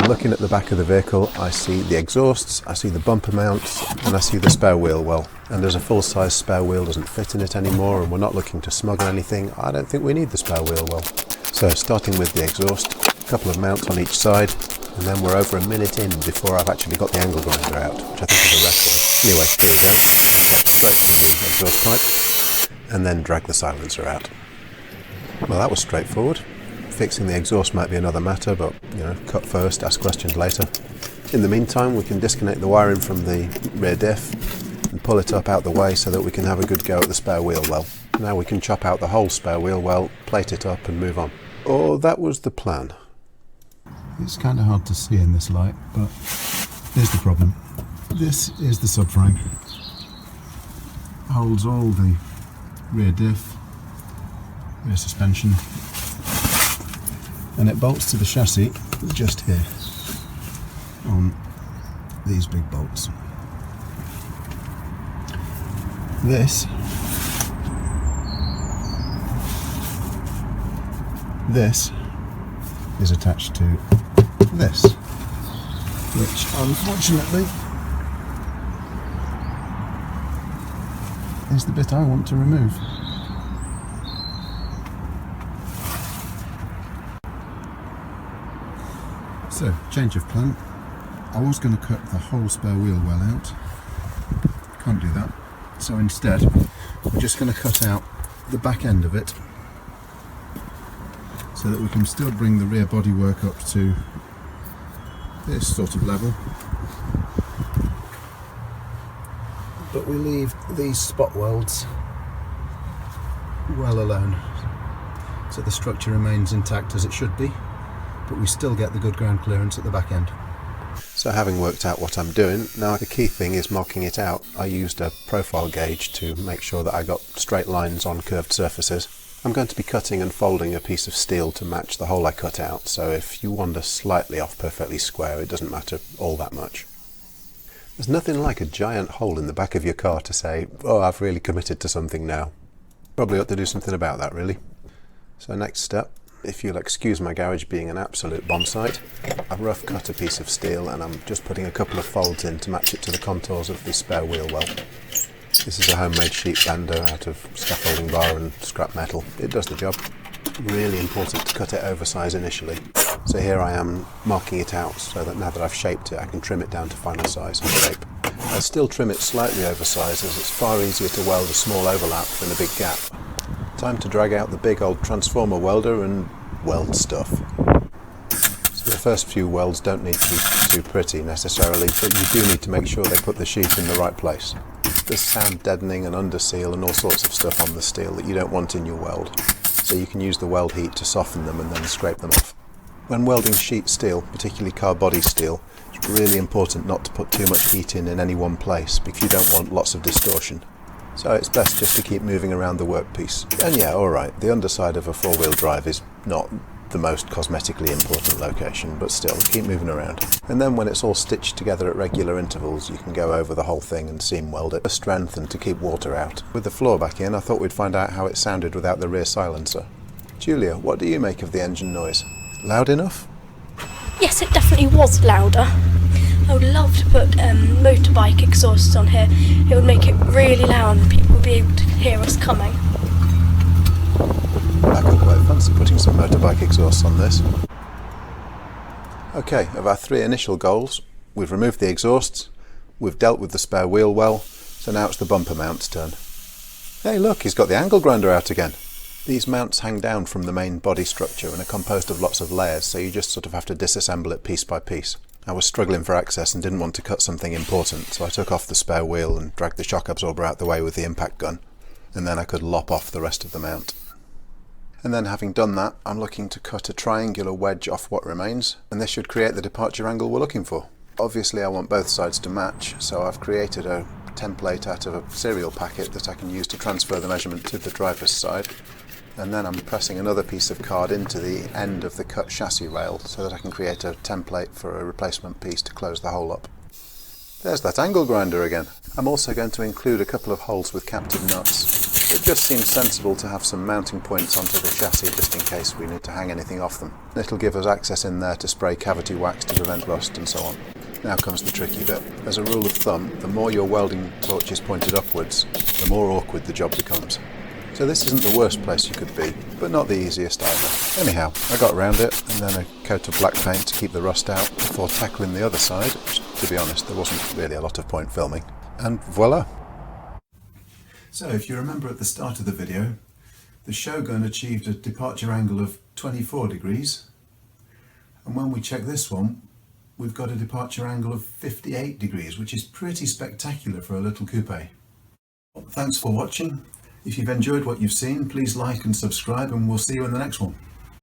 looking at the back of the vehicle, I see the exhausts, I see the bumper mounts, and I see the spare wheel well. And as a full-size spare wheel doesn't fit in it anymore, and we're not looking to smuggle anything, I don't think we need the spare wheel well. So starting with the exhaust, a couple of mounts on each side, and then we're over a minute in before I've actually got the angle grinder out, which I think is a record. Anyway, here we go. Straight from the exhaust pipe, and then drag the silencer out. Well, that was straightforward. Fixing the exhaust might be another matter, but cut first, ask questions later. In the meantime, we can disconnect the wiring from the rear diff and pull it up out the way so that we can have a good go at the spare wheel well. Now we can chop out the whole spare wheel well, plate it up and move on. Or that was the plan. It's kind of hard to see in this light, but here's the problem. This is the subframe. Holds all the rear diff, rear suspension, and it bolts to the chassis just here on these big bolts. This is attached to this, which unfortunately is the bit I want to remove. So, change of plan. I was going to cut the whole spare wheel well out. Can't do that. So instead, we're just going to cut out the back end of it so that we can still bring the rear bodywork up to this sort of level. But we leave these spot welds well alone, so the structure remains intact as it should be, but we still get the good ground clearance at the back end. So having worked out what I'm doing, now the key thing is marking it out. I used a profile gauge to make sure that I got straight lines on curved surfaces. I'm going to be cutting and folding a piece of steel to match the hole I cut out, so if you wander slightly off perfectly square, it doesn't matter all that much. There's nothing like a giant hole in the back of your car to say, oh, I've really committed to something now. Probably ought to do something about that, really. So next step, if you'll excuse my garage being an absolute bomb site, I've rough cut a piece of steel and I'm just putting a couple of folds in to match it to the contours of the spare wheel well. This is a homemade sheet bender out of scaffolding bar and scrap metal. It does the job. Really important to cut it oversize initially. So here I am marking it out so that now that I've shaped it I can trim it down to final size and shape. I still trim it slightly oversized as it's far easier to weld a small overlap than a big gap. Time to drag out the big old transformer welder and weld stuff. So the first few welds don't need to be too pretty necessarily, but you do need to make sure they put the sheet in the right place. There's sound deadening and underseal and all sorts of stuff on the steel that you don't want in your weld, so you can use the weld heat to soften them and then scrape them off. When welding sheet steel, particularly car body steel, it's really important not to put too much heat in any one place because you don't want lots of distortion. So it's best just to keep moving around the workpiece. And yeah, alright, the underside of a four-wheel drive is not the most cosmetically important location, but still, keep moving around. And then when it's all stitched together at regular intervals, you can go over the whole thing and seam weld it for strength and to keep water out. With the floor back in, I thought we'd find out how it sounded without the rear silencer. Julia, what do you make of the engine noise? Loud enough? Yes, it definitely was louder. I would love to put motorbike exhausts on here. It would make it really loud and people would be able to hear us coming. I could quite fancy putting some motorbike exhausts on this. Okay, of our three initial goals, we've removed the exhausts, we've dealt with the spare wheel well, so now it's the bumper mount's turn. Hey look, he's got the angle grinder out again. These mounts hang down from the main body structure and are composed of lots of layers, so you just sort of have to disassemble it piece by piece. I was struggling for access and didn't want to cut something important, so I took off the spare wheel and dragged the shock absorber out the way with the impact gun, and then I could lop off the rest of the mount. And then having done that, I'm looking to cut a triangular wedge off what remains, and this should create the departure angle we're looking for. Obviously I want both sides to match, so I've created a template out of a serial packet that I can use to transfer the measurement to the driver's side. And then I'm pressing another piece of card into the end of the cut chassis rail so that I can create a template for a replacement piece to close the hole up. There's that angle grinder again. I'm also going to include a couple of holes with captive nuts. It just seems sensible to have some mounting points onto the chassis just in case we need to hang anything off them. It'll give us access in there to spray cavity wax to prevent rust and so on. Now comes the tricky bit. As a rule of thumb, the more your welding torch is pointed upwards, the more awkward the job becomes. So this isn't the worst place you could be, but not the easiest either. Anyhow, I got around it, and then a coat of black paint to keep the rust out before tackling the other side, which, to be honest, there wasn't really a lot of point filming. And voila! So if you remember at the start of the video, the Shogun achieved a departure angle of 24 degrees, and when we check this one, we've got a departure angle of 58 degrees, which is pretty spectacular for a little coupe. Thanks for watching. If you've enjoyed what you've seen, please like and subscribe, and we'll see you in the next one.